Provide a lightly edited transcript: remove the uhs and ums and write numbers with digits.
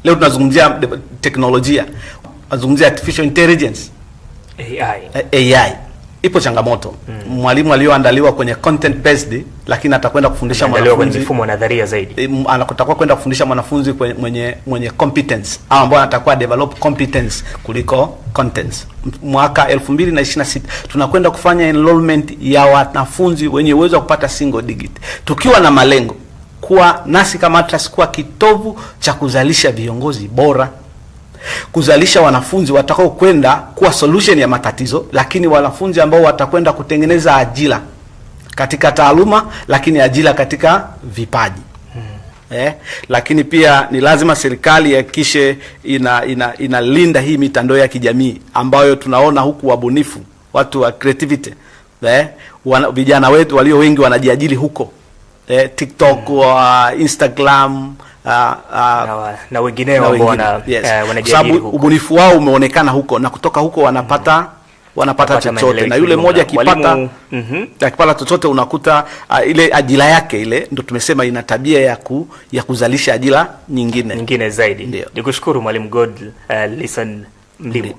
Leo tunazungumzia teknolojia, tunazungumzia artificial intelligence, AI. Ipo changamoto. Mwalimu aliyoandaliwa kwenye content based, lakini atakwenda kufundisha mwanafunzi kwenye mifumo nadharia zaidi. Anatakuwa kwenda kufundisha mwanafunzi mwenye competence, au ambao anatakuwa develop competence kuliko contents. Mwaka 2026 tunakwenda kufanya enrollment ya wanafunzi wenye uwezo wa kupata single digit, tukiwa na malengo kuwa nasi kama Atlas kuwa kitovu cha kuzalisha viongozi bora, kuzalisha wanafunzi watakao kwenda kuwa solution ya matatizo, lakini wanafunzi ambao watakwenda kutengeneza ajira katika taaluma, lakini ajira katika vipaji. Lakini pia ni lazima serikali ihakikishe inalinda hii mitandao ya kijamii ambayo tunaona huku wabunifu, watu wa creativity, vijana wetu walio wengi wanajiajiri huko, TikTok, Instagram, na wengineo ambao wanajiajiri huko. Ubunifu wao umeonekana huko, na kutoka huko wanapata chochote, na yule mmoja akipata chochote unakuta ile ajira yake ile ndio tumesema ina tabia ya kuzalisha ajira nyingine zaidi. Nikushukuru Mwalimu Godlison Mlimu.